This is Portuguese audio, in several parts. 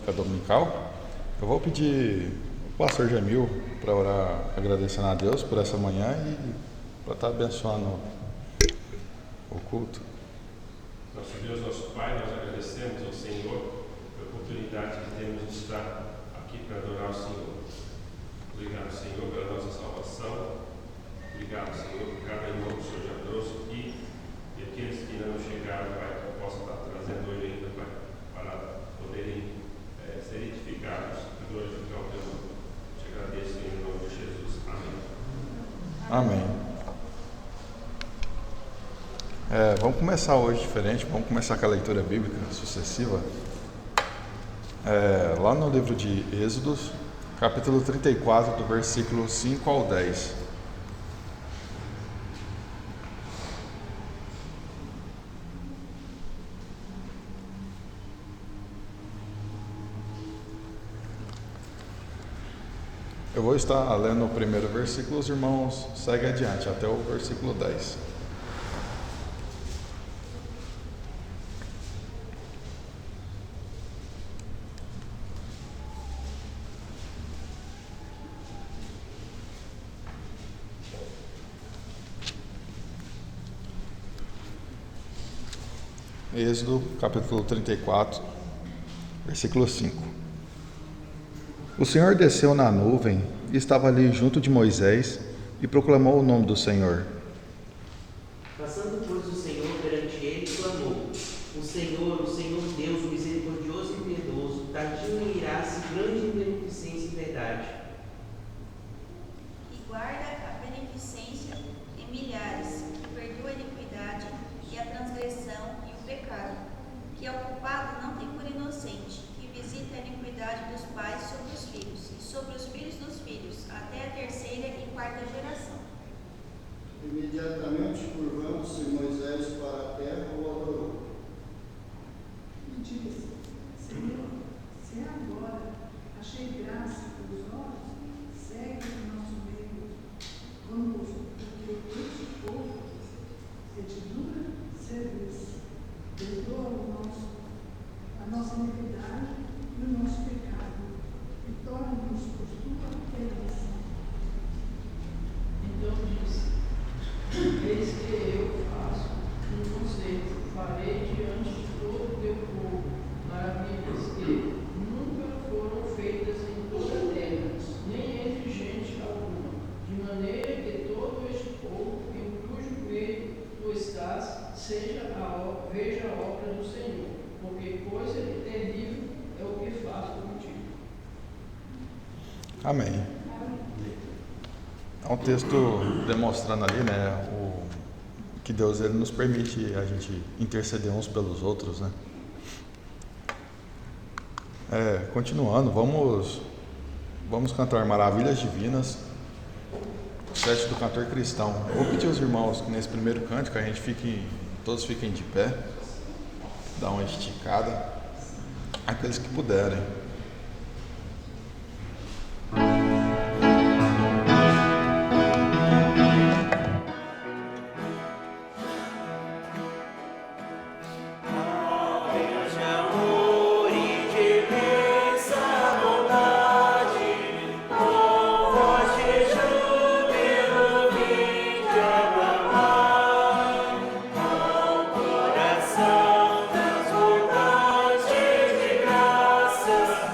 bíblica dominical. Eu vou pedir o pastor Jamil para orar agradecendo a Deus por essa manhã e para estar abençoando o culto. Nosso Deus, nosso Pai, nós agradecemos ao Senhor pela oportunidade que temos de estar aqui para adorar o Senhor. Obrigado, Senhor, pela nossa salvação. Obrigado, Senhor, por cada irmão que o Senhor já trouxe aqui e aqueles que ainda não chegaram, Pai, que eu possa estar trazendo hoje ainda, Pai, para poderem ser edificados e glorificar o teu nome. Te agradeço em nome de Jesus. Amém. Amém. Vamos começar hoje diferente, vamos começar com a leitura bíblica sucessiva. Lá no livro de Êxodos, capítulo 34, do versículo 5 ao 10. Eu vou estar lendo o primeiro versículo, os irmãos seguem adiante até o versículo 10. Êxodo, capítulo 34, versículo 5. O Senhor desceu na nuvem e estava ali junto de Moisés e proclamou o nome do Senhor. Passando, pois, o Senhor perante ele, clamou: o Senhor Deus, misericordioso e piedoso, tardio em irar-se, grande em beneficência e verdade. E guarda a beneficência em milhares, que perdoa a iniquidade e a transgressão e o pecado, que ao culpado não tem por inocente, que visita a iniquidade dos pais sobre os filhos, e sobre os filhos dos filhos, até a terceira e quarta geração. Imediatamente curvando-se Moisés para a terra, o adorou. E disse: Senhor, se agora achei graça a teus olhos, segue o nosso meio conosco, porque este povo é de dura serviço. Perdoa a nossa iniquidade e o nosso pecado, e torna-nos por tua redenção. Então disse: eis que eu faço um concerto, farei diante de todo o teu povo maravilhas que nunca foram feitas em toda a terra, nem entre gente alguma, de maneira que todo este povo em cujo meio tu estás veja a obra do Senhor, porque coisa terrível é o que faço contigo. Amém. É um texto demonstrando ali, que Deus ele nos permite a gente interceder uns pelos outros, né? Continuando, vamos cantar Maravilhas Divinas, o set do cantor cristão. Vou pedir aos irmãos que nesse primeiro cântico a gente todos fiquem de pé, dá uma esticada, aqueles que puderem. Coração transbordante de graças.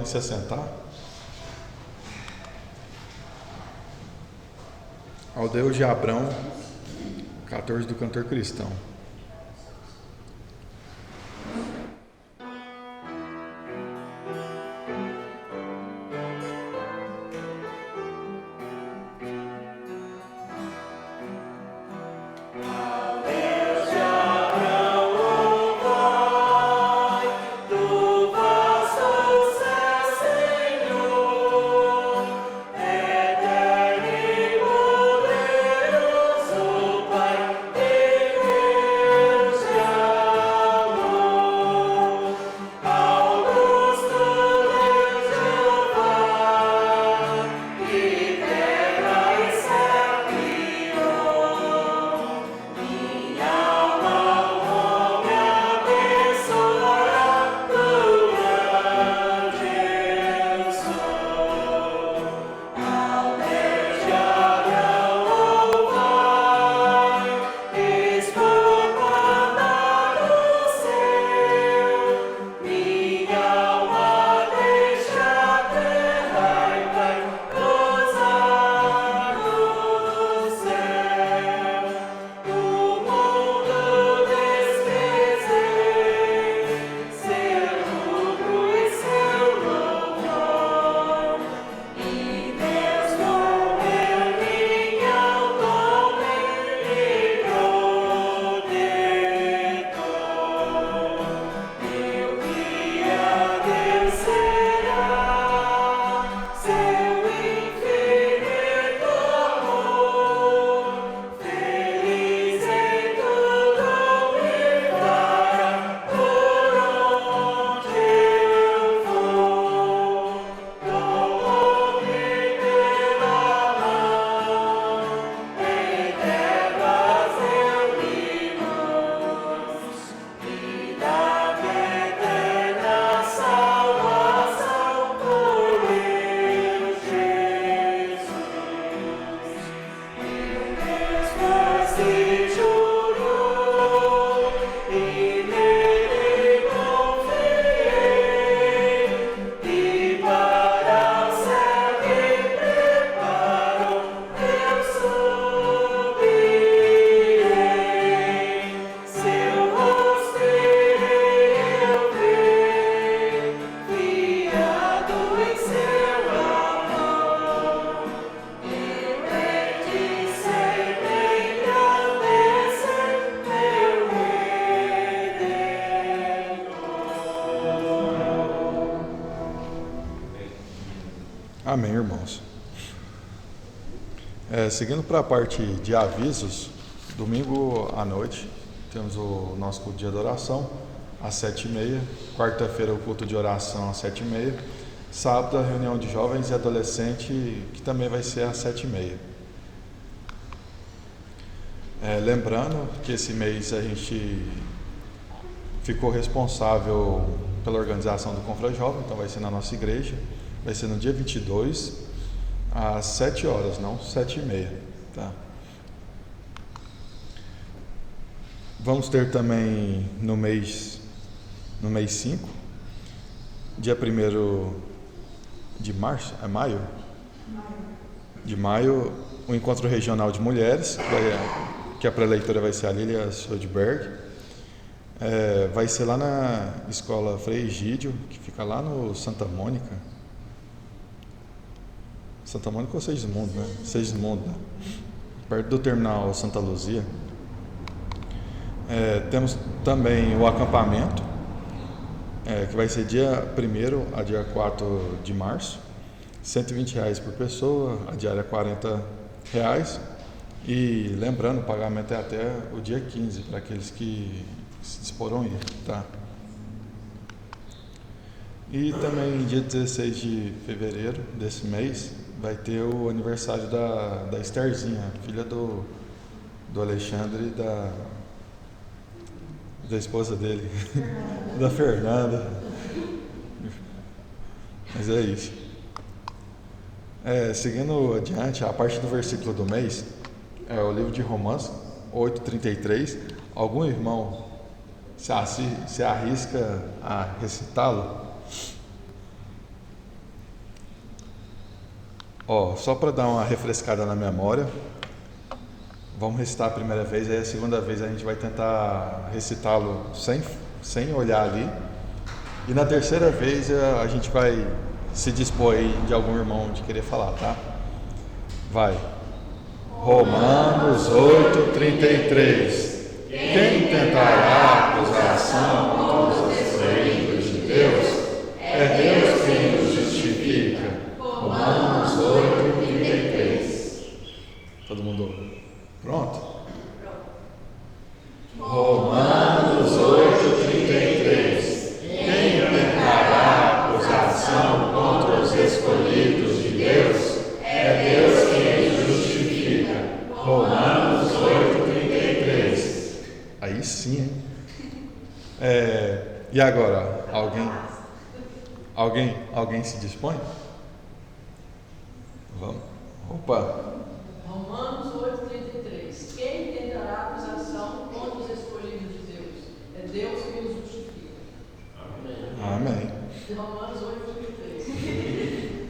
se assentar. Ao Deus de Abrão, 14 do Cantor Cristão. Amém, irmãos. Seguindo para a parte de avisos, domingo à noite temos o nosso culto de adoração às 7h30, quarta-feira o culto de oração às 7h30, sábado a reunião de jovens e adolescentes, que também vai ser às 7h30. Lembrando que esse mês a gente ficou responsável pela organização do Confra Jovem, então vai ser na nossa igreja. Vai ser no dia 22, às 7 horas, não 7h30, tá? Vamos ter também no mês 5, dia 1º de março, é maio? De maio, o Encontro Regional de Mulheres, que a preleitora vai ser a Lilia Soldberg. Vai ser lá na Escola Frei Egídio, que fica lá no Santa Mônica. Santa Mônica ou Segismundo, né? Segismundo, né? Perto do terminal Santa Luzia. Temos também o acampamento, que vai ser dia 1º a dia 4 de março, R$120 por pessoa, a diária R$40. E lembrando, o pagamento é até o dia 15, para aqueles que se disporam a ir, tá? E também dia 16 de fevereiro desse mês vai ter o aniversário da Estherzinha, filha do Alexandre e da esposa dele, da Fernanda. Mas é isso. Seguindo adiante, a parte do versículo do mês é o livro de Romanos 8:33. Algum irmão se arrisca a recitá-lo? Só para dar uma refrescada na memória, vamos recitar a primeira vez, aí a segunda vez a gente vai tentar recitá-lo sem olhar ali. E na terceira vez a gente vai se dispor aí de algum irmão de querer falar, tá? Vai. Romanos 8:33. Quem tentará acusação contra os eleitos de Deus? É Deus quem os justifica. Romanos 8:33. Todo mundo pronto? Romanos 8:33. Quem tentará acusação contra os escolhidos de Deus? É Deus quem os justifica. Romanos 8:33. Aí sim, hein? E agora, alguém se dispõe? Vamos. Opa. Romanos 8:33. Quem tentará acusação contra os escolhidos de Deus? É Deus que os justifica. Amém. Romanos 8:33.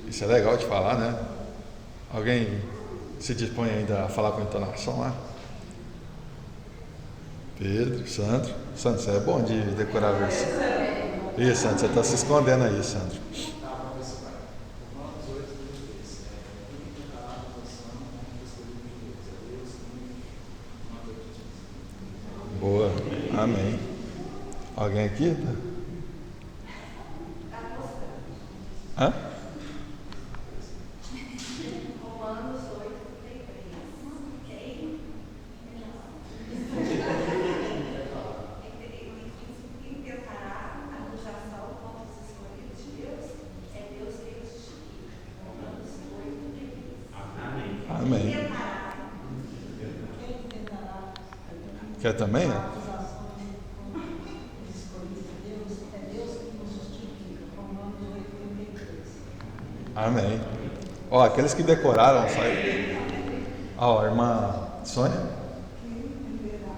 Isso é legal de falar, né? Alguém se dispõe ainda a falar com entonação lá? Pedro, Sandro. Sandro, você é bom de decorar a versão. Isso, Sandro, você está se escondendo aí, Sandro. Boa, amém. Alguém aqui? Hã? Romanos 8:33. Quem tentará acusação contra os escolhidos de Deus? É Deus quem os justifica. Romanos 8:33. Amém. Quem tentará Quer também? a acusação contra os escolhidos de Deus? É Deus que nos justifica. Romanos 8:33. Amém. Aqueles que decoraram, sai. A irmã Sônia. Quem tentará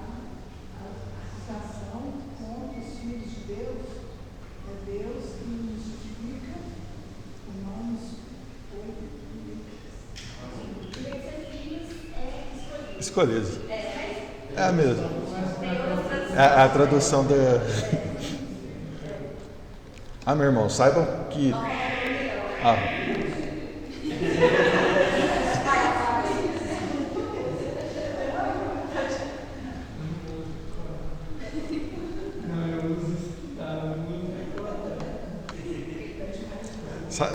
a acusação contra os filhos de Deus? É Deus que nos justifica. Romanos 8:33. Escolhidos. É a mesma. É a tradução da. Meu irmão, saibam que.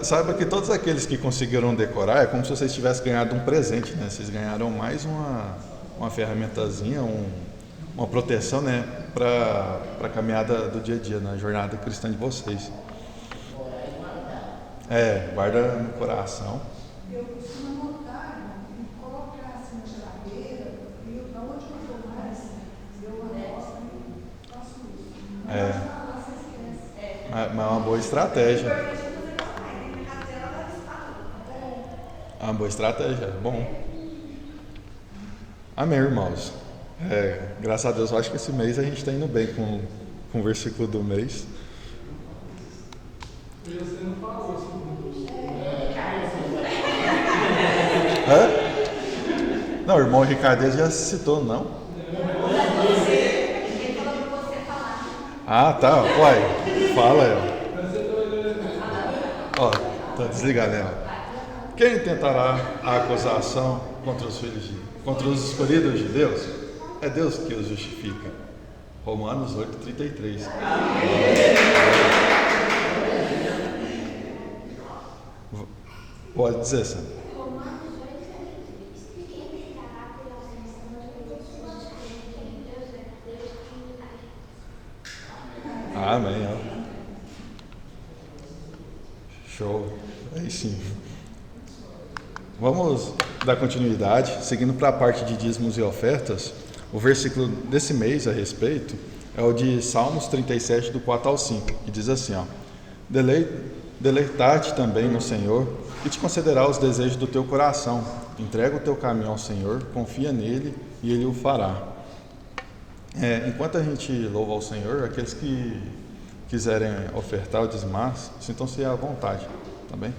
Saiba que todos aqueles que conseguiram decorar é como se vocês tivessem ganhado um presente, né? Vocês ganharam mais uma ferramentazinha, uma proteção, né? Para a caminhada do dia a dia, na jornada cristã de vocês. Guarda no coração. Eu costumo anotar e colocar assim na geladeira, e eu, da onde eu for mais, eu anoto e faço isso. Você esquece. Mas é uma boa estratégia. É uma boa estratégia, bom. Amém, irmãos. Graças a Deus, eu acho que esse mês a gente está indo bem com o versículo do mês. Você não falou assim. Não, o irmão Ricardo já citou, não? Ele falou para você falar. Tá. Uai, fala aí. Tá desligado, né? Quem tentará a acusação contra os escolhidos de Deus? É Deus que os justifica. Romanos 8:33. Pode dizer, Sam. Amém. Show. Aí sim. Vamos dar continuidade, seguindo para a parte de dízimos e ofertas. O versículo desse mês a respeito é o de Salmos 37, do 4 ao 5, que diz assim, Deleitar-te também no Senhor e te concederá os desejos do teu coração. Entrega o teu caminho ao Senhor, confia nele e ele o fará. Enquanto a gente louva ao Senhor, aqueles que quiserem ofertar ou dizimar, sintam-se à vontade, tá bem?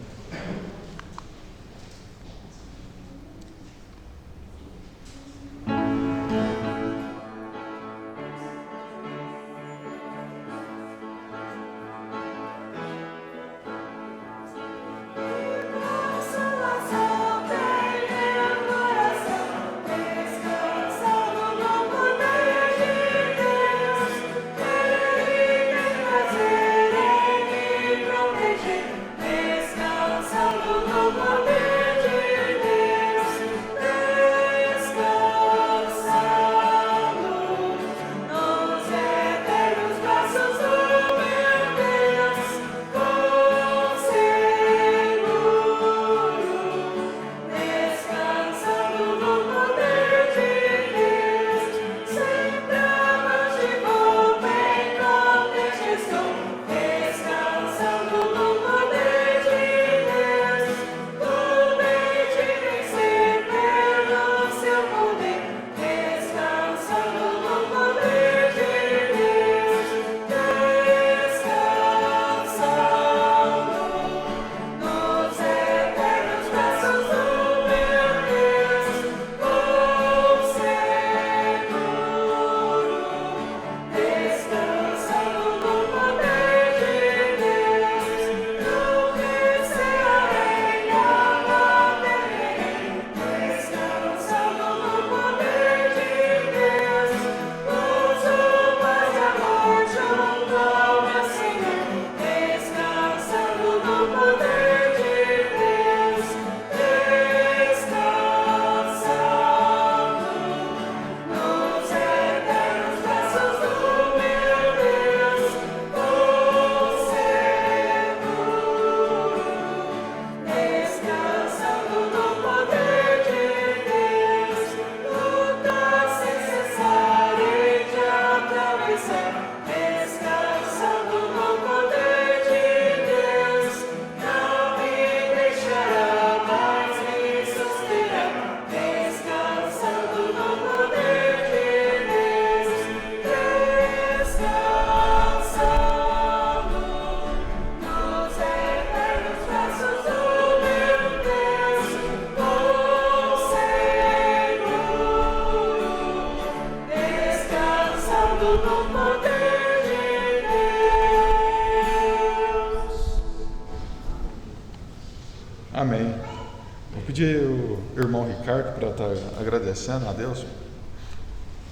Vou pedir o irmão Ricardo para estar agradecendo a Deus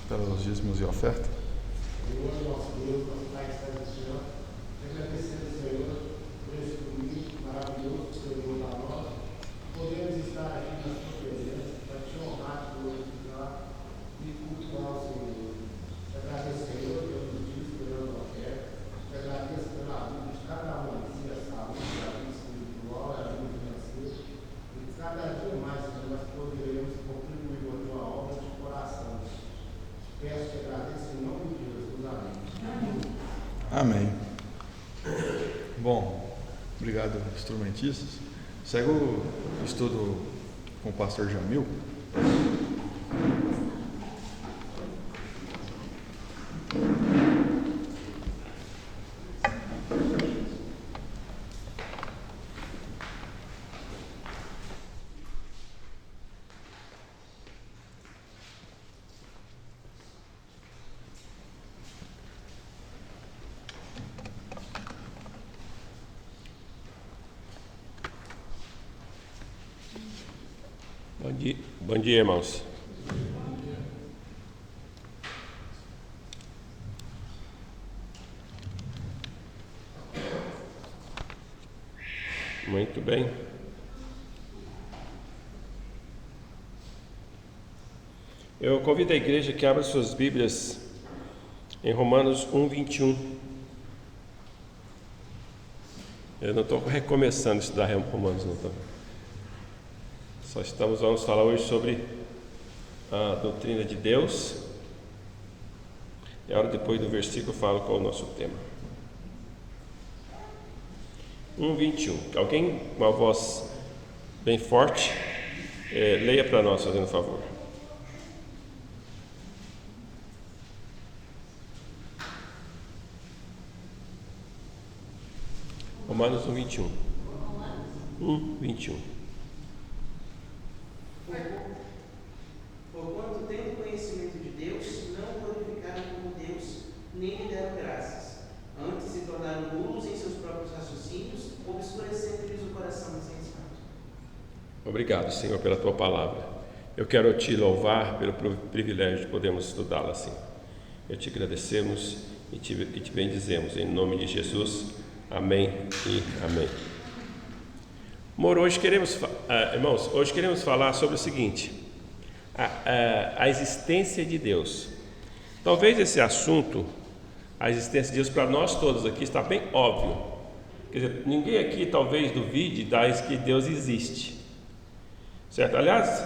pelos dízimos e ofertas. Senhor, nosso Deus, nosso Pai que está no céu, agradecendo, Senhor, por esse domingo maravilhoso que o Senhor deu para nós. Podemos estar aqui na sua presença para te honrar, te glorificar e cultuar o Senhor. Te agradeço, Senhor, pelos dízimos, pela oferta. Te agradeço pela vida de cada um aqui, a saúde, a vida espiritual, a vida financeira. E cada dia mais, Senhor, nós poderemos contribuir com a tua obra de coração. Peço e agradeço em nome de Jesus. Amém. Amém. Bom, obrigado, instrumentistas. Segue o estudo com o pastor Jamil. Bom dia, irmãos. Muito bem. Eu convido a igreja que abra suas Bíblias em Romanos 1:21. Eu não estou recomeçando a estudar Romanos, não estou. Vamos falar hoje sobre a doutrina de Deus. E a hora depois do versículo eu falo qual é o nosso tema. 1:21. Alguém com uma voz bem forte, leia para nós, fazendo favor. Romanos 1:21. 1:21. Porquanto, tendo conhecimento de Deus, não o glorificaram como Deus, nem lhe deram graças. Antes se tornaram nulos em seus próprios raciocínios, obscurecendo-lhes o coração insensato. Obrigado, Senhor, pela tua palavra. Eu quero te louvar pelo privilégio de podermos estudá-la, Senhor. Eu te agradecemos e te bendizemos. Em nome de Jesus. Amém e amém. Amor, irmãos, hoje queremos falar sobre o seguinte: a existência de Deus. Talvez esse assunto, a existência de Deus, para nós todos aqui está bem óbvio. Quer dizer, ninguém aqui talvez duvide que Deus existe, certo? Aliás,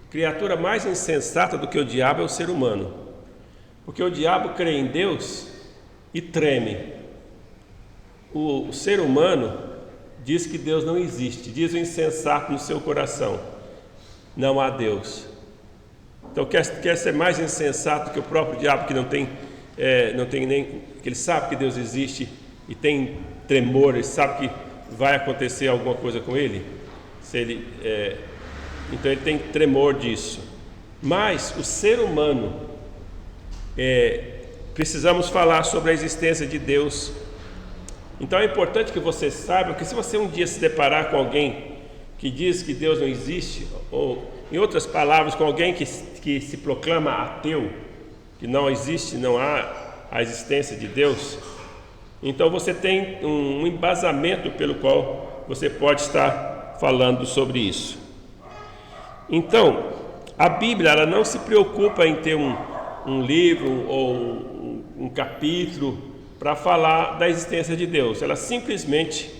criatura mais insensata do que o diabo é o ser humano, porque o diabo crê em Deus e treme. O ser humano diz que Deus não existe, diz o insensato no seu coração: não há Deus. Então quer ser mais insensato que o próprio diabo, que não tem nem, que ele sabe que Deus existe e tem tremor, ele sabe que vai acontecer alguma coisa com ele. Então ele tem tremor disso. Mas o ser humano, precisamos falar sobre a existência de Deus. Então é importante que você saiba que se você um dia se deparar com alguém que diz que Deus não existe, ou em outras palavras, com alguém que se proclama ateu, que não existe, não há a existência de Deus, então você tem um embasamento pelo qual você pode estar falando sobre isso. Então, a Bíblia, ela não se preocupa em ter um livro ou um capítulo para falar da existência de Deus. Ela simplesmente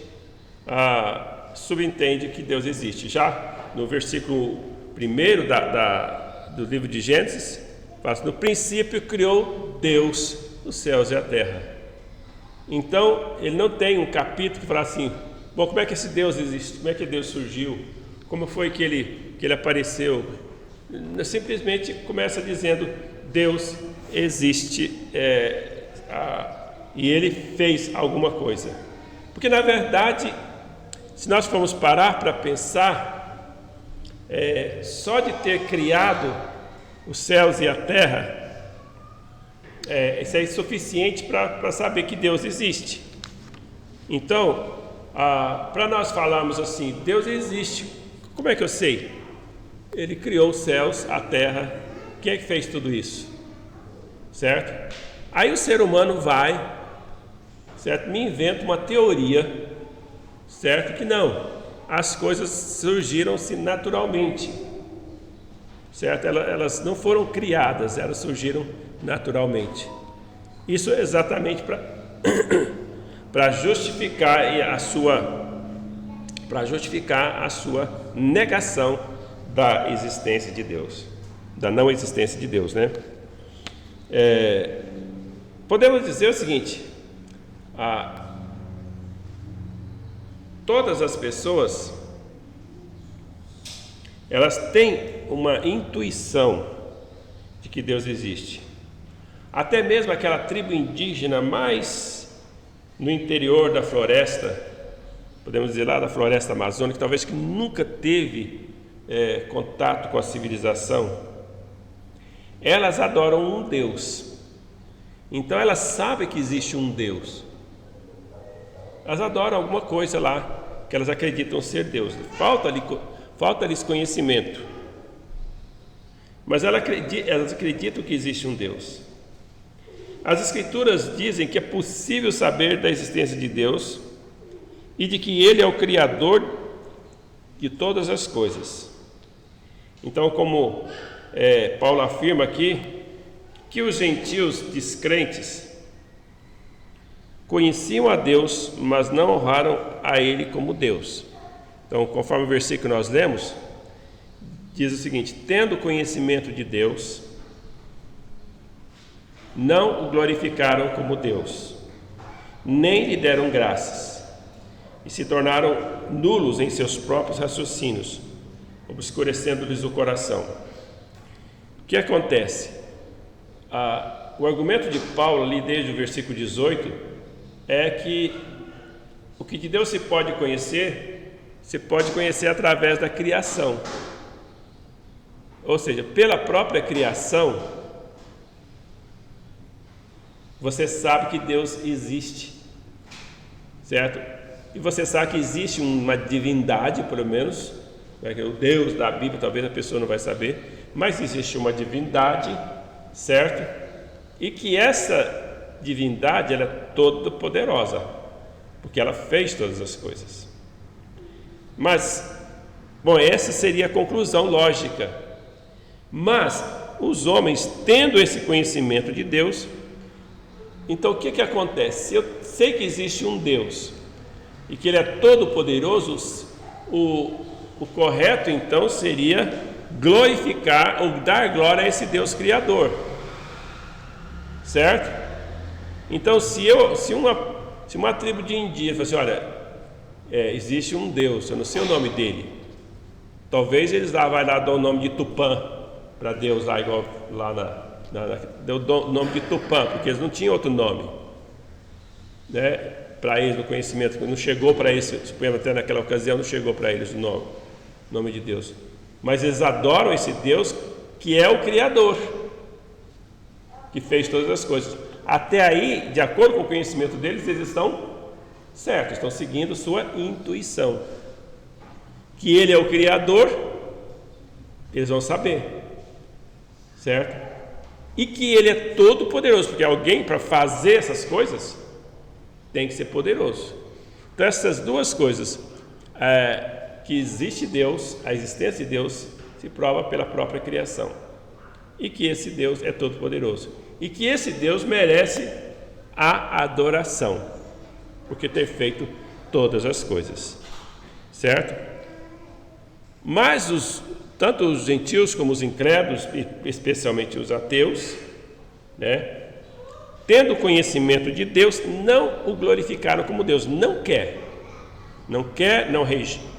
subentende que Deus existe. Já no versículo 1 do livro de Gênesis, fala assim: no princípio criou Deus os céus e a terra. Então, ele não tem um capítulo que fala assim: bom, como é que esse Deus existe? Como é que Deus surgiu? Como foi que ele apareceu? Simplesmente começa dizendo: Deus existe, e ele fez alguma coisa. Porque na verdade, se nós formos parar para pensar, só de ter criado os céus e a terra, isso é suficiente para saber que Deus existe. Então, para nós falarmos assim, Deus existe, como é que eu sei? Ele criou os céus, a terra, quem é que fez tudo isso? Certo? Aí o ser humano vai, certo? Me inventa uma teoria, certo? Que não, as coisas surgiram-se naturalmente, certo? Elas não foram criadas, elas surgiram naturalmente. Isso é exatamente para justificar a sua negação da existência de Deus, da não existência de Deus, né? Podemos dizer o seguinte: todas as pessoas, elas têm uma intuição de que Deus existe. Até mesmo aquela tribo indígena mais no interior da floresta, podemos dizer lá da floresta amazônica, talvez que nunca teve contato com a civilização, elas adoram um Deus. Então elas sabem que existe um Deus. Elas adoram alguma coisa lá que elas acreditam ser Deus. Falta-lhes conhecimento. Mas elas acreditam que existe um Deus. As Escrituras dizem que é possível saber da existência de Deus e de que Ele é o Criador de todas as coisas. Então, como Paulo afirma aqui, que os gentios descrentes conheciam a Deus, mas não honraram a Ele como Deus. Então, conforme o versículo que nós lemos, diz o seguinte: tendo conhecimento de Deus, não o glorificaram como Deus, nem lhe deram graças, e se tornaram nulos em seus próprios raciocínios, obscurecendo-lhes o coração. O que acontece? O argumento de Paulo ali desde o versículo 18 é que o que de Deus se pode conhecer através da criação. Ou seja, pela própria criação, você sabe que Deus existe, certo? E você sabe que existe uma divindade, pelo menos, o Deus da Bíblia, talvez a pessoa não vai saber, mas existe uma divindade, certo? E que essa divindade, ela é toda poderosa, porque ela fez todas as coisas. Mas, essa seria a conclusão lógica. Mas os homens, tendo esse conhecimento de Deus, então o que acontece? Se eu sei que existe um Deus e que Ele é todo poderoso, o correto então seria glorificar ou dar glória a esse Deus Criador, certo? Então se uma tribo de indígenas fala assim: olha, existe um Deus, eu não sei o nome dele, talvez eles vai lá dar o nome de Tupã para Deus lá, igual lá deu o nome de Tupã, porque eles não tinham outro nome, né? Para eles, no conhecimento, não chegou para eles, suponhamos até naquela ocasião, não chegou para eles o nome de Deus, mas eles adoram esse Deus que é o Criador, que fez todas as coisas. Até aí, de acordo com o conhecimento deles, eles estão certos, estão seguindo sua intuição, que Ele é o Criador, eles vão saber, certo? E que Ele é todo poderoso, porque alguém para fazer essas coisas tem que ser poderoso. Então essas duas coisas, que existe Deus, a existência de Deus se prova pela própria criação, e que esse Deus é todo poderoso, e que esse Deus merece a adoração, porque ter feito todas as coisas, certo? Mas tanto os gentios como os incrédulos, especialmente os ateus, né, tendo conhecimento de Deus, não o glorificaram como Deus. Não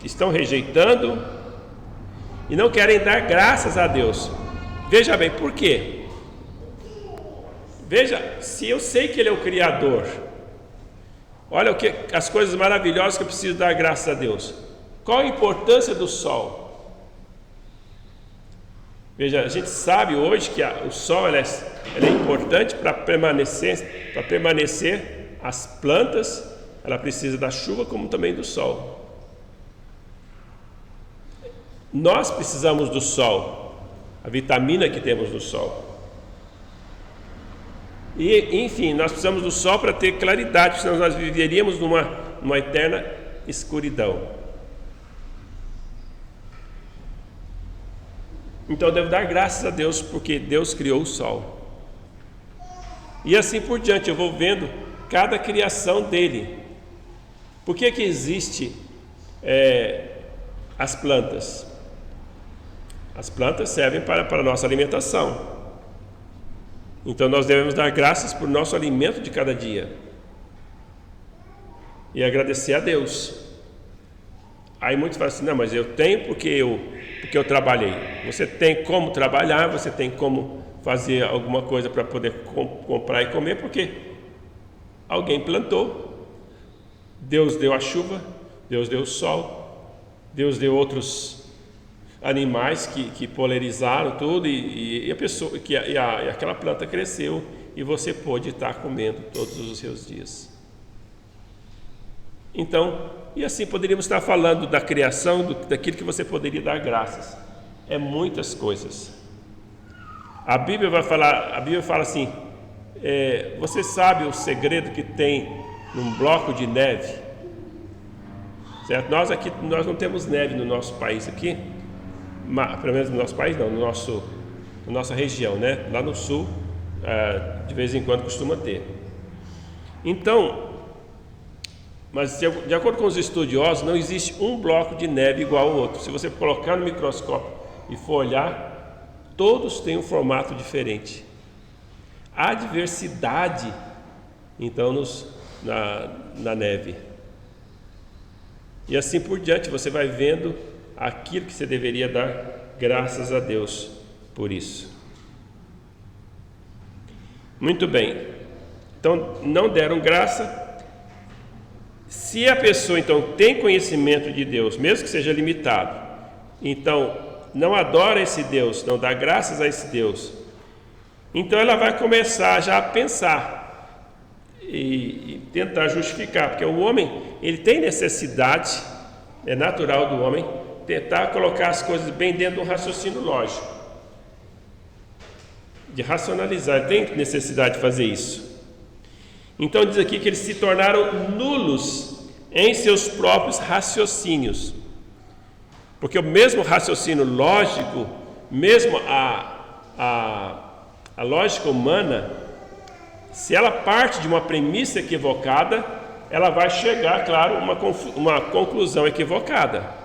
estão rejeitando e não querem dar graças a Deus. Veja bem, por quê? Veja, se eu sei que Ele é o Criador, olha as coisas maravilhosas que eu preciso dar graças a Deus. Qual a importância do sol? Veja, a gente sabe hoje que o sol é importante para permanecer as plantas ela precisa da chuva como também do sol. Nós precisamos do sol, a vitamina que temos no sol. E, enfim, nós precisamos do sol para ter claridade, senão nós viveríamos numa eterna escuridão. Então eu devo dar graças a Deus, porque Deus criou o sol. E assim por diante, eu vou vendo cada criação dele. Por que existe as plantas? As plantas servem para a nossa alimentação. Então nós devemos dar graças por nosso alimento de cada dia e agradecer a Deus. Aí muitos falam assim: não, mas eu tenho porque eu trabalhei. Você tem como trabalhar, você tem como fazer alguma coisa para poder comprar e comer, porque alguém plantou. Deus deu a chuva, Deus deu o sol, Deus deu outros animais que polarizaram tudo, e a pessoa e aquela planta cresceu e você pôde estar comendo todos os seus dias. Então, e assim poderíamos estar falando da criação, daquilo que você poderia dar graças. É muitas coisas. A Bíblia fala assim: você sabe o segredo que tem num bloco de neve? Certo? Nós não temos neve no nosso país aqui. Pelo menos no nosso país não, na nossa região, né? Lá no sul, de vez em quando costuma ter. Então, mas de acordo com os estudiosos, não existe um bloco de neve igual ao outro. Se você colocar no microscópio e for olhar, todos têm um formato diferente. Há diversidade, então, na neve. E assim por diante, você vai vendo aquilo que você deveria dar graças a Deus por isso. Muito bem. Então, não deram graça. Se a pessoa, então, tem conhecimento de Deus, mesmo que seja limitado, então, não adora esse Deus, não dá graças a esse Deus, então ela vai começar já a pensar e tentar justificar, porque o homem, ele tem necessidade, é natural do homem, tentar colocar as coisas bem dentro de um raciocínio lógico, de racionalizar. Ele tem necessidade de fazer isso. Então diz aqui que eles se tornaram nulos em seus próprios raciocínios, porque o mesmo raciocínio lógico, mesmo a lógica humana, se ela parte de uma premissa equivocada, ela vai chegar, claro, a uma conclusão equivocada.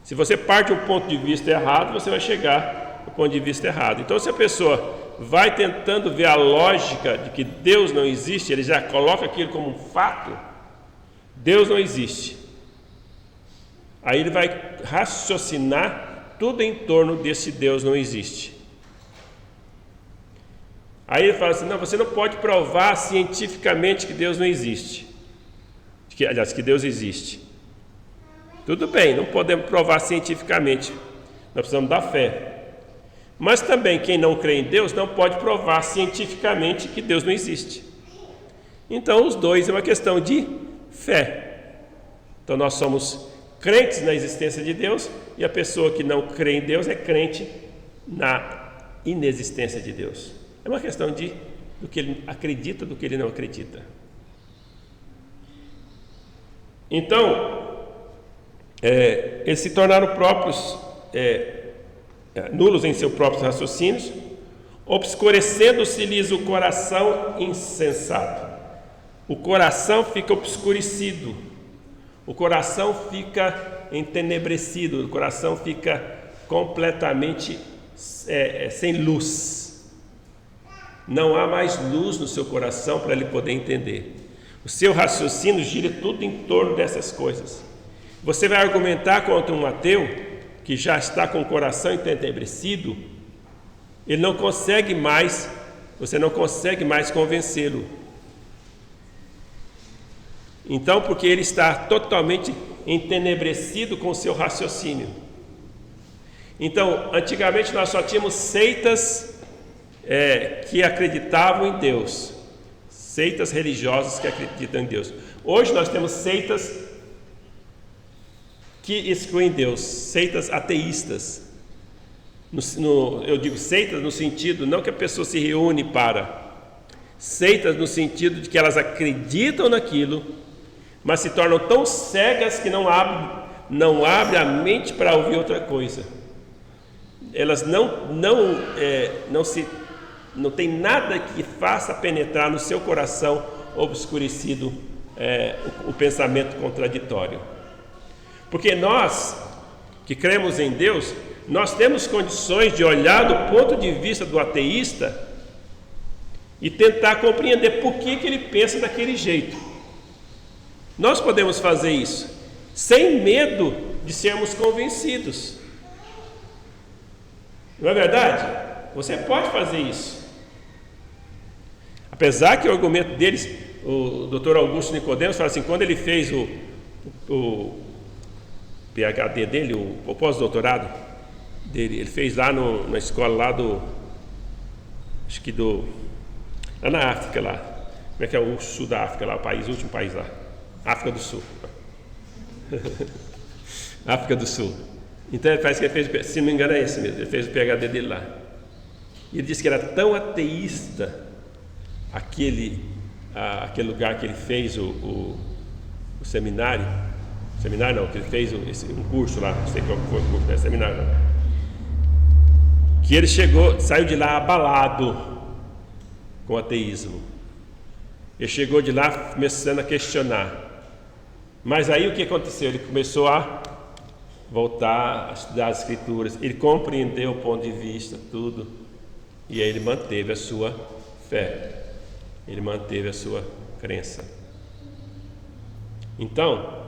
Se você parte de um ponto de vista errado, você vai chegar ao ponto de vista errado. Então, se a pessoa vai tentando ver a lógica de que Deus não existe, ele já coloca aquilo como um fato, Deus não existe. Aí ele vai raciocinar tudo em torno desse Deus não existe. Aí ele fala assim: não, você não pode provar cientificamente que Deus não existe. Aliás, que Deus existe. Tudo bem, não podemos provar cientificamente, nós precisamos da fé. Mas também quem não crê em Deus não pode provar cientificamente que Deus não existe. Então os dois é uma questão de fé. Então nós somos crentes na existência de Deus, e a pessoa que não crê em Deus é crente na inexistência de Deus. É uma questão do que ele acredita, do que ele não acredita. Então, eles se tornaram nulos em seus próprios raciocínios, obscurecendo-se-lhes o coração insensato. O coração fica obscurecido, o coração fica entenebrecido, o coração fica completamente sem luz. Não há mais luz no seu coração para ele poder entender. O seu raciocínio gira tudo em torno dessas coisas. Você vai argumentar contra um ateu que já está com o coração entenebrecido, ele não consegue mais, você não consegue mais convencê-lo. Então, porque ele está totalmente entenebrecido com o seu raciocínio. Então, antigamente nós só tínhamos seitas que acreditavam em Deus, seitas religiosas que acreditam em Deus. Hoje nós temos seitas que excluem Deus, seitas ateístas. Eu digo seitas no sentido, não que a pessoa se reúne para, seitas no sentido de que elas acreditam naquilo, mas se tornam tão cegas que não abrem a mente para ouvir outra coisa. Elas não tem nada que faça penetrar no seu coração obscurecido o pensamento contraditório. Porque nós, que cremos em Deus, nós temos condições de olhar do ponto de vista do ateísta e tentar compreender por que ele pensa daquele jeito. Nós podemos fazer isso sem medo de sermos convencidos. Não é verdade? Você pode fazer isso. Apesar que o argumento deles, o Dr. Augusto Nicodemos fala assim, quando ele fez o PhD dele, o pós-doutorado dele, ele fez lá na escola lá lá na África lá, como é que é o sul da África lá, o último país lá, África do Sul. África do Sul. Então ele parece que ele fez, se não me engano é esse mesmo, ele fez o PhD dele lá. E ele disse que era tão ateísta aquele lugar que ele fez o seminário não, que ele fez um curso lá, não sei qual foi o curso, não é seminário não, que ele saiu de lá abalado com o ateísmo. Ele chegou de lá começando a questionar, mas aí o que aconteceu? Ele começou a voltar a estudar as escrituras, ele compreendeu o ponto de vista, tudo, e aí ele manteve a sua fé, ele manteve a sua crença. Então,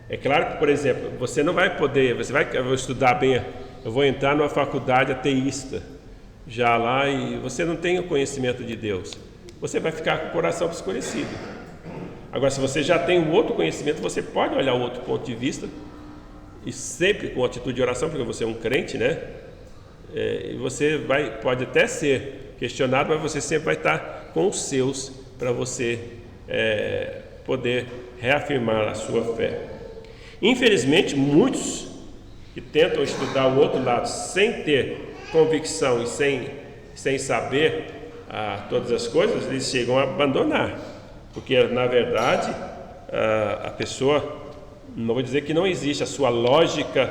é claro que, por exemplo, você não vai poder, eu vou estudar bem, eu vou entrar numa faculdade ateísta, já lá, e você não tem o conhecimento de Deus, você vai ficar com o coração obscurecido. Agora, se você já tem um outro conhecimento, você pode olhar o outro ponto de vista, e sempre com atitude de oração, porque você é um crente, né? E você pode até ser questionado, mas você sempre vai estar com os seus, para você poder reafirmar a sua fé. Infelizmente, muitos que tentam estudar o outro lado sem ter convicção e sem saber todas as coisas, eles chegam a abandonar, porque na verdade a pessoa, não vou dizer que não existe, a sua lógica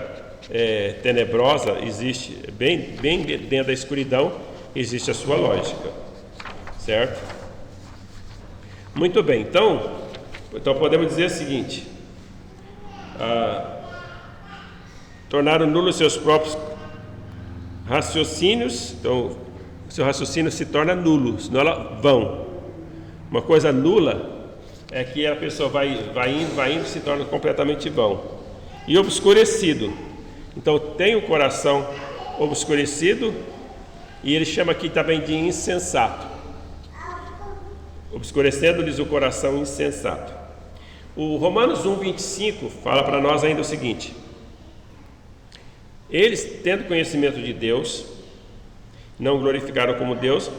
tenebrosa existe, bem dentro da escuridão existe a sua lógica, certo? Muito bem, então podemos dizer o seguinte: tornaram nulos seus próprios raciocínios, então o seu raciocínio se torna nulo, senão ela vão. Uma coisa nula é que a pessoa vai indo e se torna completamente vão. E obscurecido, então tem o coração obscurecido, e ele chama aqui também de insensato, obscurecendo-lhes o coração insensato. O Romanos 1,25 fala para nós ainda o seguinte: eles, tendo conhecimento de Deus, não glorificaram como Deus,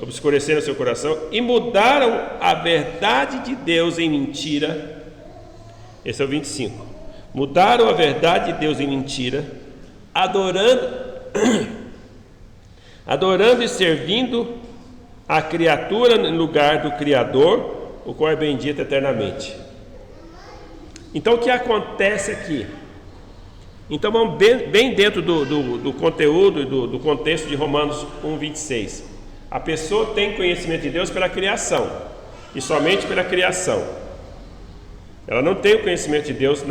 obscureceram seu coração e mudaram a verdade de Deus em mentira. Esse é o 25. Mudaram a verdade de Deus em mentira, adorando e servindo a criatura em lugar do Criador, o qual é bendito eternamente. Então o que acontece aqui? Então vamos bem dentro do conteúdo e do contexto de Romanos 1,26. A pessoa tem conhecimento de Deus pela criação, e somente pela criação. Ela não tem o conhecimento de Deus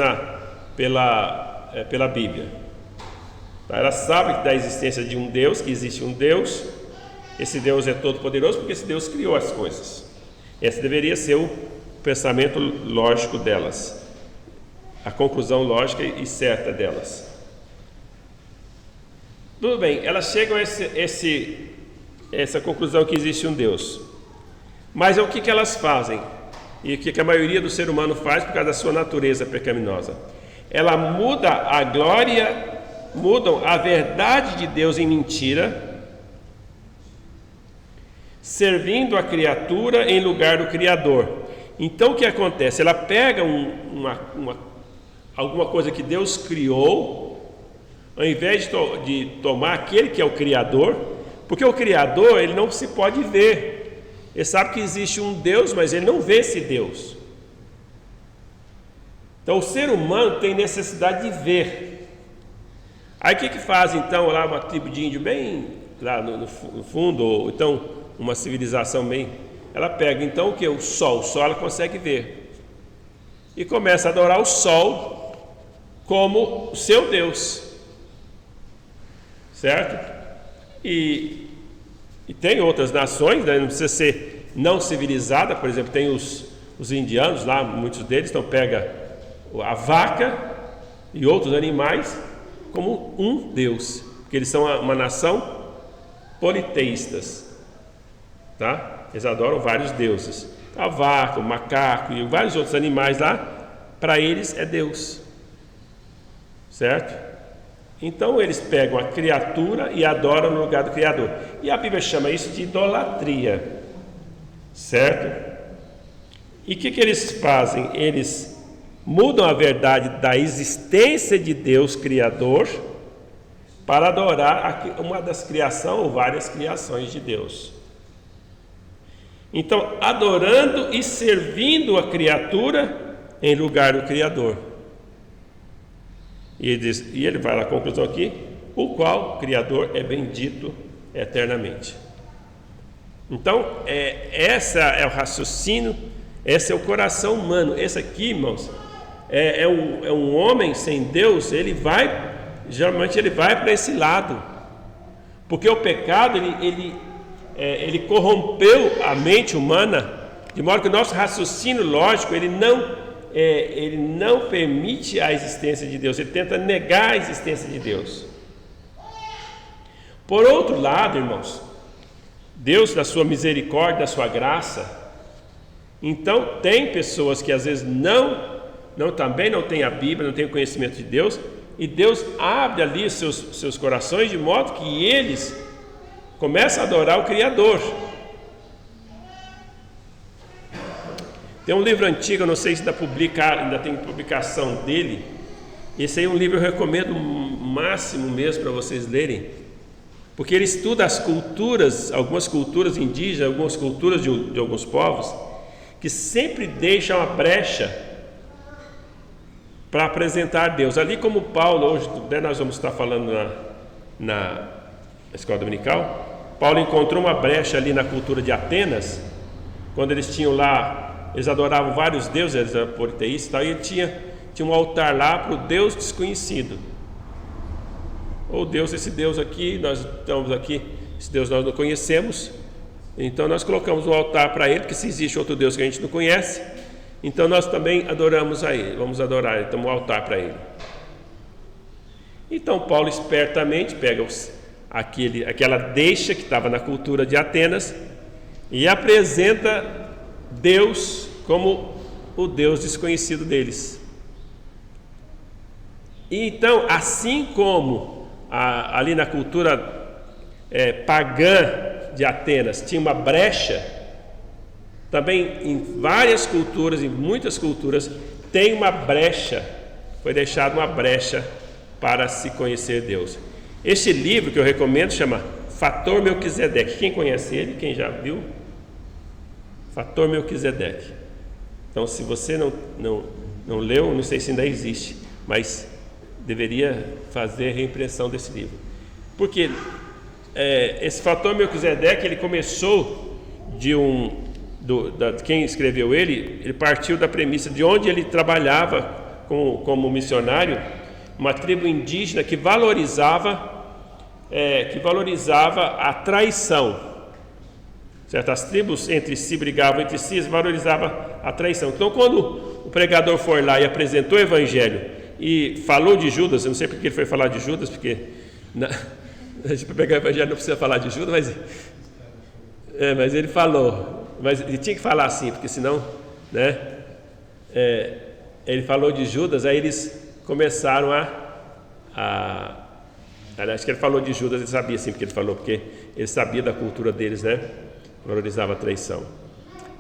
pela Bíblia. Ela sabe da existência de um Deus, que existe um Deus. Esse Deus é todo poderoso porque esse Deus criou as coisas. Esse deveria ser o pensamento lógico delas, a conclusão lógica e certa delas. Tudo bem, elas chegam a essa conclusão que existe um Deus. Mas o que elas fazem? E o que a maioria do ser humano faz por causa da sua natureza pecaminosa? Ela muda a glória, mudam a verdade de Deus em mentira, servindo a criatura em lugar do Criador. Então o que acontece? Ela pega alguma coisa que Deus criou, ao invés de tomar aquele que é o Criador, porque o Criador ele não se pode ver. Ele sabe que existe um Deus, mas ele não vê esse Deus. Então o ser humano tem necessidade de ver. Aí o que faz então lá uma tribo de índio bem lá no fundo, ou então uma civilização bem, ela pega então o que? O sol ela consegue ver. E começa a adorar o sol como o seu Deus. Certo? E tem outras nações, né? Não precisa ser não civilizada, por exemplo, tem os indianos lá, muitos deles, então pega a vaca e outros animais como um Deus, porque eles são uma nação politeístas, tá? Eles adoram vários deuses, a vaca, o macaco e vários outros animais lá, para eles é Deus, certo? Então eles pegam a criatura e adoram no lugar do Criador, e a Bíblia chama isso de idolatria, certo? E o que eles fazem? Eles mudam a verdade da existência de Deus Criador para adorar uma das criações ou várias criações de Deus. Então, adorando e servindo a criatura em lugar do Criador. E ele vai lá à conclusão aqui, o qual Criador é bendito eternamente. Então, esse é o raciocínio, esse é o coração humano. Esse aqui, irmãos, é um homem sem Deus, geralmente ele vai para esse lado, porque o pecado ele corrompeu a mente humana, de modo que o nosso raciocínio lógico ele não permite a existência de Deus, ele tenta negar a existência de Deus. Por outro lado, irmãos, Deus, na sua misericórdia, na sua graça, então tem pessoas que às vezes também não têm a Bíblia, não têm o conhecimento de Deus, e Deus abre ali seus corações de modo que eles começam a adorar o Criador. Tem um livro antigo, eu não sei se ainda tem publicação dele. Esse aí é um livro que eu recomendo máximo mesmo para vocês lerem, porque ele estuda as culturas, algumas culturas indígenas, algumas culturas de alguns povos, que sempre deixam uma brecha para apresentar Deus. Ali como Paulo, hoje nós vamos estar falando na escola dominical, Paulo encontrou uma brecha ali na cultura de Atenas, quando eles tinham lá, eles adoravam vários deuses, eles eram politeístas e tal, e ele tinha um altar lá para o Deus desconhecido. Ou Deus, esse Deus aqui, nós estamos aqui, esse Deus nós não conhecemos, então nós colocamos um altar para ele, porque se existe outro Deus que a gente não conhece, então nós também adoramos a ele, vamos adorar ele, então um altar para ele. Então Paulo espertamente pega aquela deixa que estava na cultura de Atenas e apresenta Deus como o Deus desconhecido deles. E então, assim como ali na cultura pagã de Atenas tinha uma brecha, também em várias culturas, em muitas culturas, tem uma brecha, foi deixada uma brecha para se conhecer Deus. Este livro que eu recomendo chama Fator Melquisedeque. Quem conhece ele? Quem já viu? Fator Melquisedeque. Então, se você não leu, não sei se ainda existe, mas deveria fazer reimpressão desse livro. Porque esse Fator Melquisedeque, ele começou de quem escreveu ele partiu da premissa de onde ele trabalhava como missionário, uma tribo indígena que valorizava a traição, certo? As tribos entre si brigavam entre si, valorizavam a traição. Então, quando o pregador foi lá e apresentou o evangelho e falou de Judas, eu não sei porque ele foi falar de Judas, porque para pegar o evangelho não precisa falar de Judas, mas ele falou. Mas ele tinha que falar assim, porque senão, né? Ele falou de Judas, aí eles começaram acho que ele falou de Judas, ele sabia sim porque ele falou, porque ele sabia da cultura deles, né? Valorizava a traição.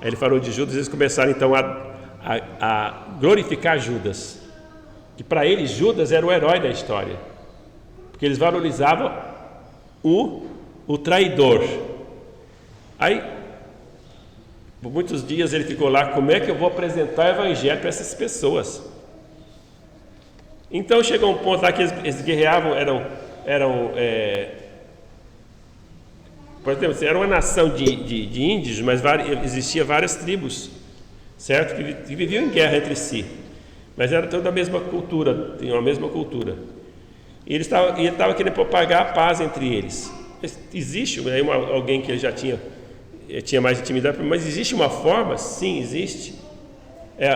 Aí ele falou de Judas, eles começaram então a glorificar Judas, que para eles Judas era o herói da história, porque eles valorizavam o traidor. Aí, por muitos dias ele ficou lá, como é que eu vou apresentar o evangelho para essas pessoas? Então chegou um ponto lá que eles guerreavam, por exemplo, era uma nação de índios, mas existia várias tribos, certo? Que viviam em guerra entre si, mas era toda a mesma cultura, tinham a mesma cultura. E ele estava querendo propagar a paz entre eles. Existe alguém que já tinha mais intimidade, mas existe uma forma? Sim, existe.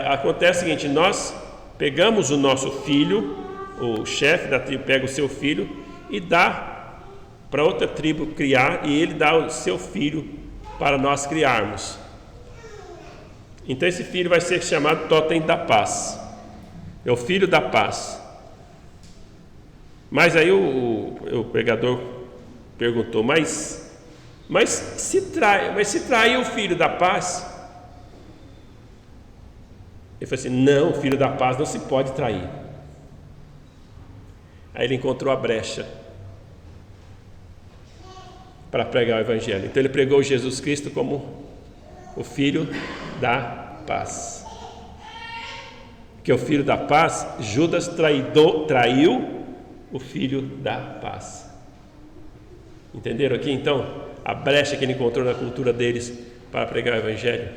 Acontece o seguinte: nós pegamos o nosso filho, o chefe da tribo pega o seu filho e dá para outra tribo criar, e ele dá o seu filho para nós criarmos. Então esse filho vai ser chamado Totem da Paz, é o filho da paz. Mas aí o pregador perguntou, mas se trair o filho da paz? Ele falou assim: não, o filho da paz não se pode trair. Aí ele encontrou a brecha para pregar o evangelho. Então ele pregou Jesus Cristo como o filho da paz. Que é o filho da paz, Judas traiu o filho da paz. Entenderam aqui então a brecha que ele encontrou na cultura deles para pregar o evangelho?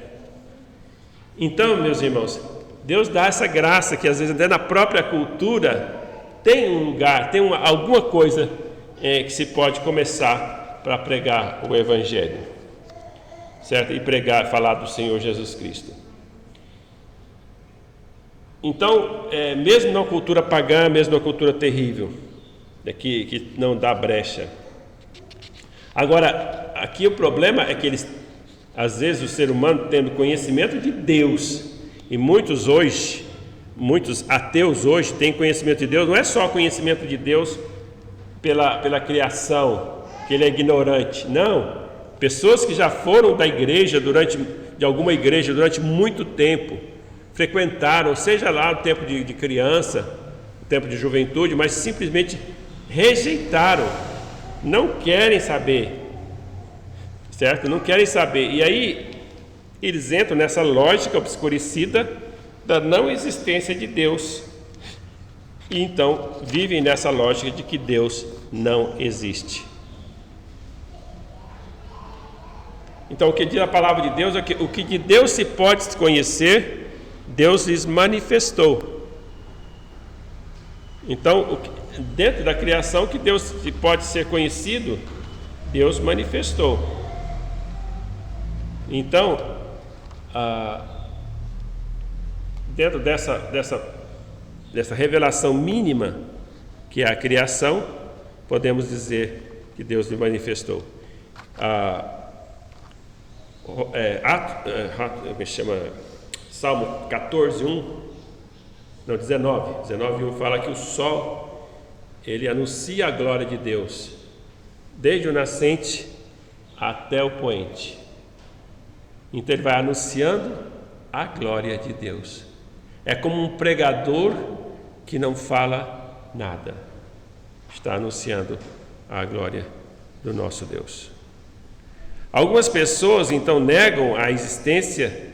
Então, meus irmãos, Deus dá essa graça que às vezes até na própria cultura tem um lugar, tem alguma coisa que se pode começar para pregar o evangelho, certo? E falar do Senhor Jesus Cristo. Então, mesmo na cultura pagã, mesmo na cultura terrível, que não dá brecha. Agora, aqui o problema é que às vezes o ser humano tendo conhecimento de Deus, e muitos ateus hoje têm conhecimento de Deus, não é só conhecimento de Deus pela criação, que ele é ignorante, não. Pessoas que já foram da igreja de alguma igreja durante muito tempo, frequentaram, seja lá no tempo de criança, no tempo de juventude, mas simplesmente rejeitaram, não querem saber, certo? Não querem saber. E aí eles entram nessa lógica obscurecida da não existência de Deus, e então vivem nessa lógica de que Deus não existe. Então o que diz a palavra de Deus é que o que de Deus se pode conhecer, Deus lhes manifestou. Então, dentro da criação que Deus pode ser conhecido, Deus manifestou. Então, dentro dessa revelação mínima que é a criação, podemos dizer que Deus lhe manifestou. Salmo 19:1 fala que o sol, ele anuncia a glória de Deus, desde o nascente até o poente. Então ele vai anunciando a glória de Deus. É como um pregador que não fala nada, está anunciando a glória do nosso Deus. Algumas pessoas então negam a existência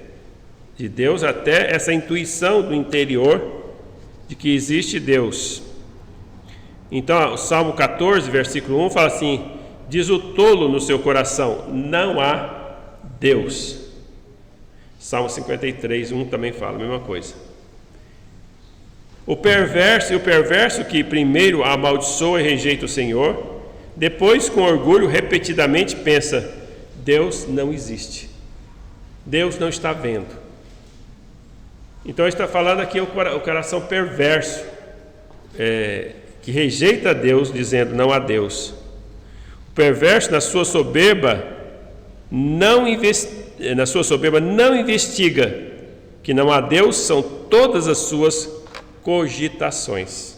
de Deus, até essa intuição do interior de que existe Deus. Então o Salmo 14, versículo 1 fala assim: diz o tolo no seu coração, não há Deus. Salmo 53, 1 também fala a mesma coisa. O perverso que primeiro amaldiçoa e rejeita o Senhor, depois com orgulho repetidamente pensa: Deus não existe, Deus não está vendo. Então ele está falando aqui o coração perverso, que rejeita Deus, dizendo não há Deus. O perverso na sua soberba não investiga que não há Deus, são todas as suas cogitações.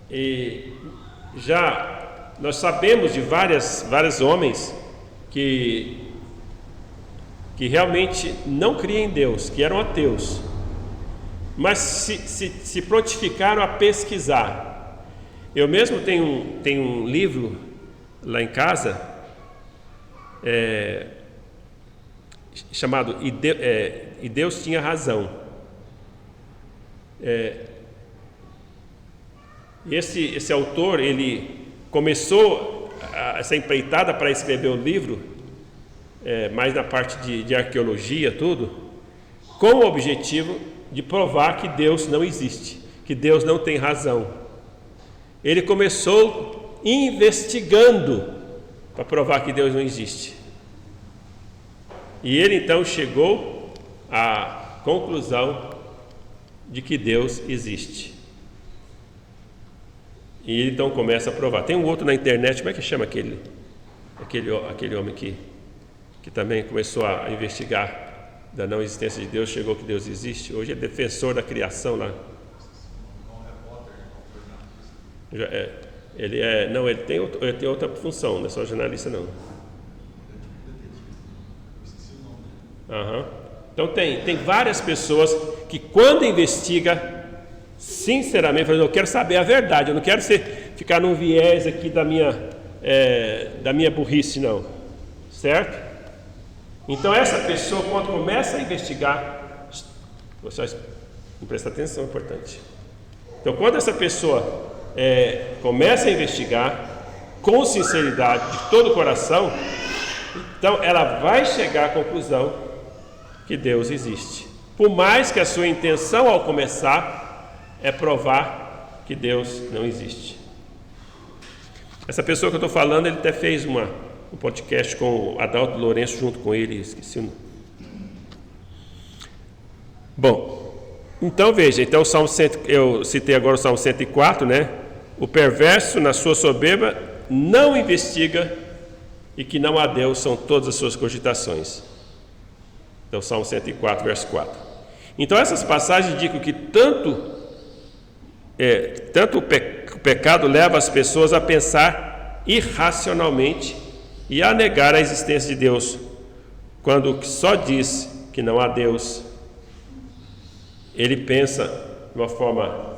E já nós sabemos de vários homens que que realmente não criam em Deus, que eram ateus, mas se prontificaram a pesquisar. Eu mesmo tenho um livro lá em casa, chamado E Deus Tinha Razão. Esse autor, ele começou essa empreitada para escrever o livro, mais na parte de arqueologia, tudo, com o objetivo de provar que Deus não existe, que Deus não tem razão. Ele começou investigando para provar que Deus não existe. E ele então chegou à conclusão de que Deus existe. E ele então começa a provar. Tem um outro na internet, como é que chama aquele homem que também começou a investigar da não existência de Deus, chegou que Deus existe? Hoje é defensor da criação lá. Ele tem outra função, não é só jornalista não. Então tem várias pessoas que quando investiga, sinceramente, eu quero saber a verdade, eu não quero ficar num viés aqui da minha burrice não, certo? Então essa pessoa, quando começa a investigar, vocês prestem atenção, é importante. Então quando essa pessoa começa a investigar com sinceridade, de todo o coração, então ela vai chegar à conclusão que Deus existe. Por mais que a sua intenção ao começar é provar que Deus não existe. Essa pessoa que eu estou falando, ele até fez um podcast com o Adalto Lourenço junto com ele, esqueci o nome. Bom, então veja, então eu citei agora o Salmo 104, né? O perverso na sua soberba não investiga e que não há Deus são todas as suas cogitações. Então Salmo 104, verso 4. Então essas passagens indicam que tanto o pecado leva as pessoas a pensar irracionalmente e a negar a existência de Deus, quando só diz que não há Deus. Ele pensa de uma forma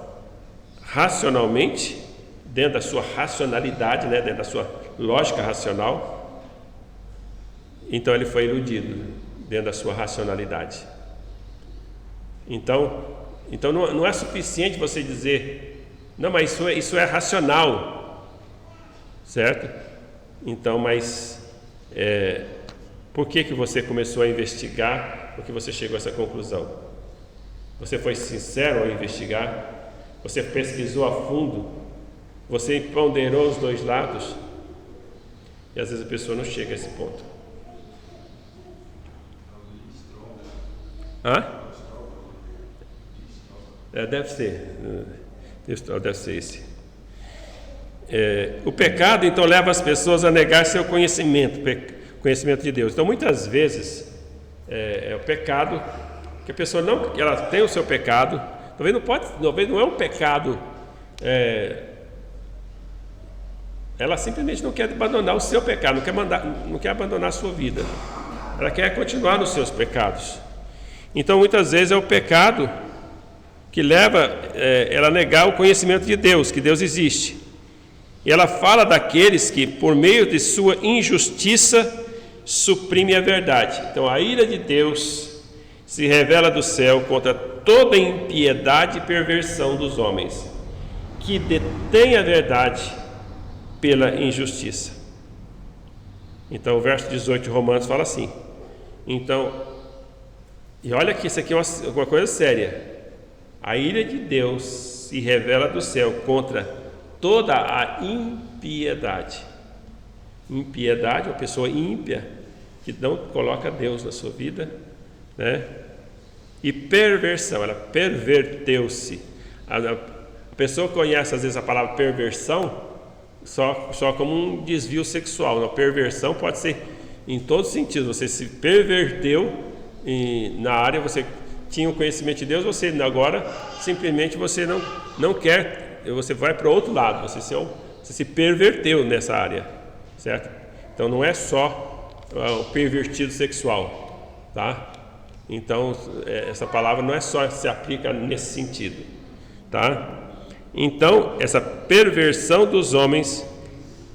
racionalmente, dentro da sua racionalidade, né, dentro da sua lógica racional. Então ele foi iludido dentro da sua racionalidade. Então não é suficiente você dizer, não, mas isso é racional, certo? Então, mas por que você começou a investigar? Por que você chegou a essa conclusão? Você foi sincero ao investigar? Você pesquisou a fundo? Você ponderou os dois lados? E às vezes a pessoa não chega a esse ponto. Deve ser esse. O pecado então leva as pessoas a negar seu conhecimento de Deus. Então muitas vezes é o pecado que a pessoa ela tem o seu pecado. Talvez não é um pecado. Ela simplesmente não quer abandonar o seu pecado, não quer abandonar a sua vida. Ela quer continuar nos seus pecados. Então muitas vezes é o pecado que leva ela a negar o conhecimento de Deus, que Deus existe. E ela fala daqueles que, por meio de sua injustiça, suprimem a verdade. Então a ira de Deus se revela do céu contra toda impiedade e perversão dos homens, que detêm a verdade pela injustiça. Então o verso 18 de Romanos fala assim. Então, e olha que isso aqui é uma coisa séria. A ira de Deus se revela do céu contra toda a impiedade. Impiedade, uma pessoa ímpia que não coloca Deus na sua vida, né? E perversão, ela perverteu-se. A pessoa conhece às vezes a palavra perversão só como um desvio sexual. A perversão pode ser em todos os sentidos. Você se perverteu na área, você tinha o conhecimento de Deus, você agora simplesmente você não quer, você vai para o outro lado, você se perverteu nessa área, certo? Então não é só o pervertido sexual, tá? Então, essa palavra não é só se aplica nesse sentido, tá? Então, essa perversão dos homens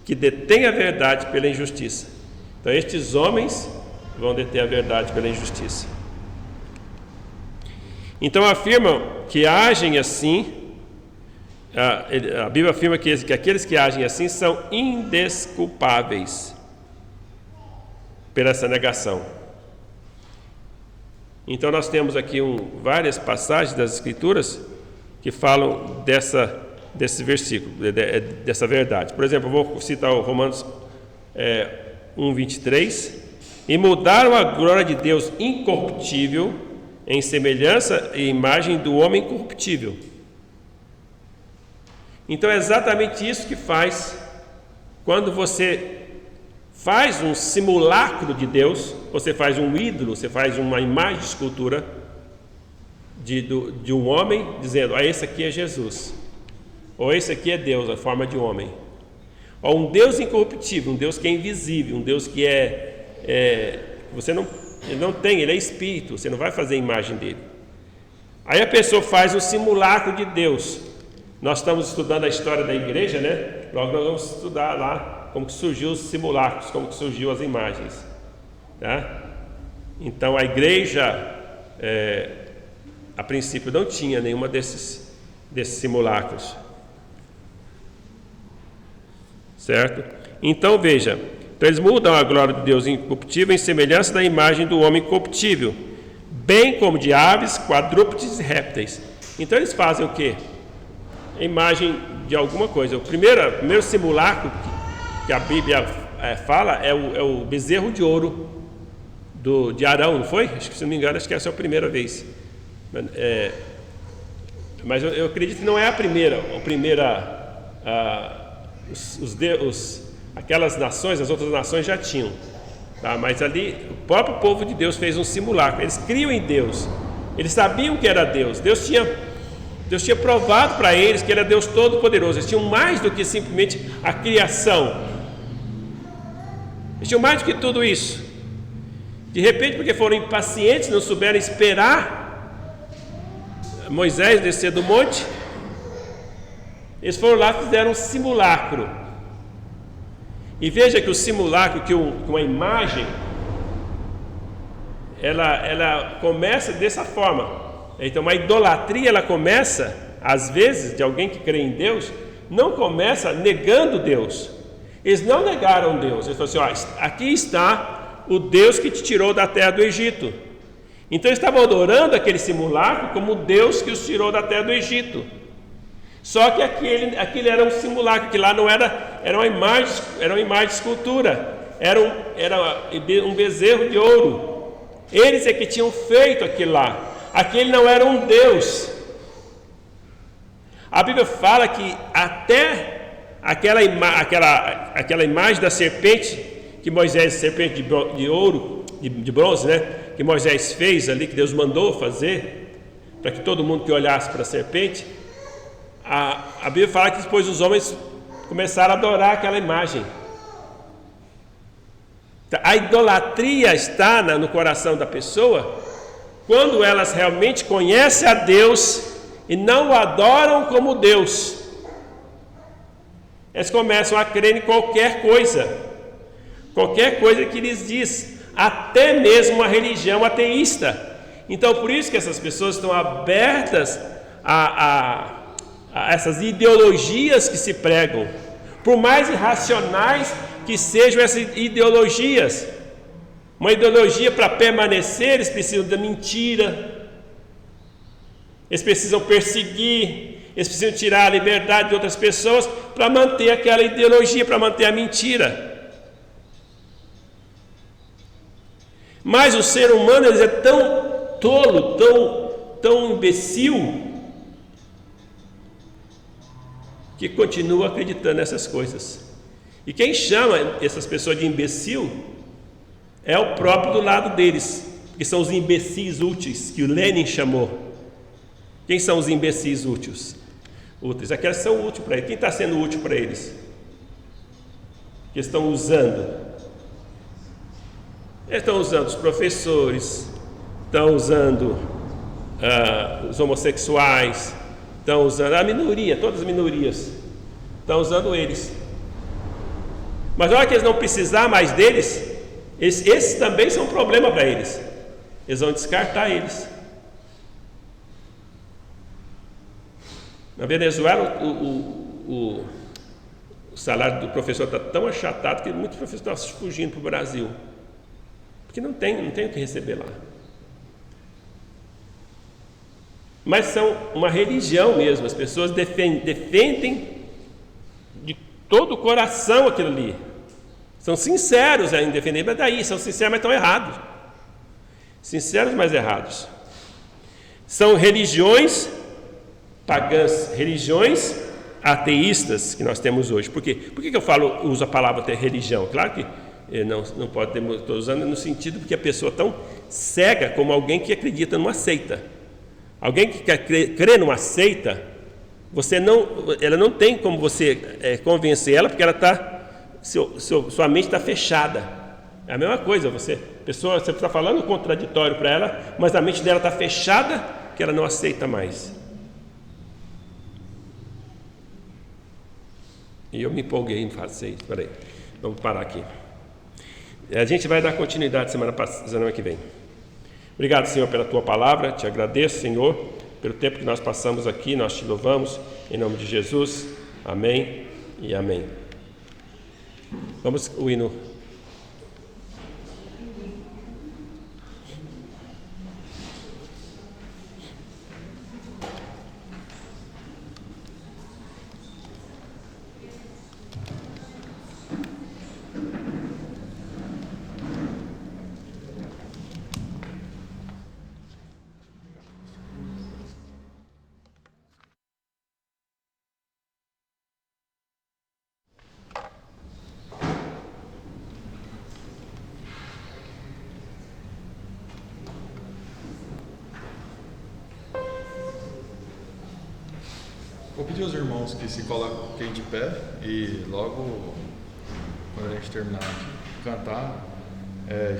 que detêm a verdade pela injustiça. Então, estes homens vão deter a verdade pela injustiça. Então, afirmam que agem assim. A Bíblia afirma que aqueles que agem assim são indesculpáveis pela essa negação. Então nós temos aqui várias passagens das Escrituras que falam desse versículo, dessa verdade. Por exemplo, eu vou citar o Romanos 1:23. E mudaram a glória de Deus incorruptível em semelhança e imagem do homem corruptível. Então é exatamente isso que faz quando você faz um simulacro de Deus, você faz um ídolo, você faz uma imagem de escultura de um homem, dizendo, esse aqui é Jesus, ou esse aqui é Deus, a forma de homem, ou um Deus incorruptível, um Deus que é invisível, um Deus que você não tem, ele é espírito, você não vai fazer a imagem dele. Aí a pessoa faz um simulacro de Deus. Nós estamos estudando a história da igreja, né? Logo nós vamos estudar lá como que surgiu os simulacros, como que surgiu as imagens, tá? Então a igreja, a princípio, não tinha nenhuma desses simulacros, certo? Então veja, eles mudam a glória de Deus incorruptível em semelhança da imagem do homem corruptível, bem como de aves, quadrúpedes e répteis. Então eles fazem o quê? A imagem de alguma coisa. O primeiro simulacro que a Bíblia fala é o bezerro de ouro de Arão, não foi? Acho que, se não me engano, acho que essa é a primeira vez. Mas eu acredito que não é a primeira. Aquelas nações, as outras nações já tinham, tá? Mas ali o próprio povo de Deus fez um simulacro. Eles criam em Deus, eles sabiam que era Deus. Deus tinha provado para eles que ele é Deus Todo-Poderoso. Eles tinham mais do que simplesmente a criação, eles tinham mais do que tudo isso. De repente, porque foram impacientes, não souberam esperar Moisés descer do monte, eles foram lá e fizeram um simulacro. E veja que o simulacro, que uma imagem, ela começa dessa forma. Então uma idolatria, ela começa, às vezes, de alguém que crê em Deus, não começa negando Deus. Eles não negaram Deus. Eles falaram assim, aqui está o Deus que te tirou da terra do Egito. Então eles estavam adorando aquele simulacro como o Deus que os tirou da terra do Egito. Só que aquele era um simulacro, que lá não era uma imagem de escultura, era um bezerro de ouro. Eles é que tinham feito aquilo lá. Aquele não era um Deus. A Bíblia fala que até aquela imagem da serpente que Moisés, serpente de ouro, de bronze, né, que Moisés fez ali, que Deus mandou fazer, para que todo mundo que olhasse para a serpente, a Bíblia fala que depois os homens começaram a adorar aquela imagem. A idolatria está no coração da pessoa quando elas realmente conhecem a Deus e não o adoram como Deus. Eles começam a crer em qualquer coisa que lhes diz, até mesmo a religião ateísta. Então por isso que essas pessoas estão abertas a essas ideologias que se pregam, por mais irracionais que sejam essas ideologias. Uma ideologia, para permanecer, eles precisam da mentira, eles precisam perseguir, eles precisam tirar a liberdade de outras pessoas para manter aquela ideologia, para manter a mentira. Mas o ser humano, ele é tão tolo, tão imbecil, que continua acreditando nessas coisas. E quem chama essas pessoas de imbecil é o próprio do lado deles, que são os imbecis úteis, que o Lenin chamou. Quem são os imbecis úteis? Aqueles que são úteis para eles. Quem está sendo útil para eles? Que estão usando. Eles estão usando os professores, estão usando os homossexuais, estão usando a minoria, todas as minorias, estão usando eles. Mas na hora que eles não precisar mais deles, esses também são um problema para eles. Eles vão descartar eles. Na Venezuela, o salário do professor está tão achatado que muitos professores estão fugindo para o Brasil, porque não tem o que receber lá. Mas são uma religião mesmo, as pessoas defendem de todo o coração aquilo ali. São sinceros em defender, mas daí são sinceros, mas estão errados. Sinceros, mas errados. São religiões pagãs, religiões ateístas que nós temos hoje. Por quê? Por que eu uso a palavra religião? Claro que não pode ter, estou usando no sentido porque a pessoa é tão cega como alguém que acredita numa seita. Alguém que crê numa seita, ela não tem como você convencer ela, porque ela sua mente está fechada. É a mesma coisa, você está falando contraditório para ela, mas a mente dela está fechada, que ela não aceita mais. E eu me empolguei em fazer isso. Espera aí, vamos parar aqui. A gente vai dar continuidade semana que vem. Obrigado, Senhor, pela Tua palavra. Te agradeço, Senhor, pelo tempo que nós passamos aqui. Nós te louvamos, em nome de Jesus. Amém e amém. Vamos o hino. Vou pedir aos irmãos que se coloquem de pé e logo, quando a gente terminar de cantar,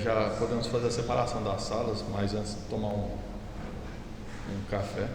já podemos fazer a separação das salas, mas antes de tomar um café.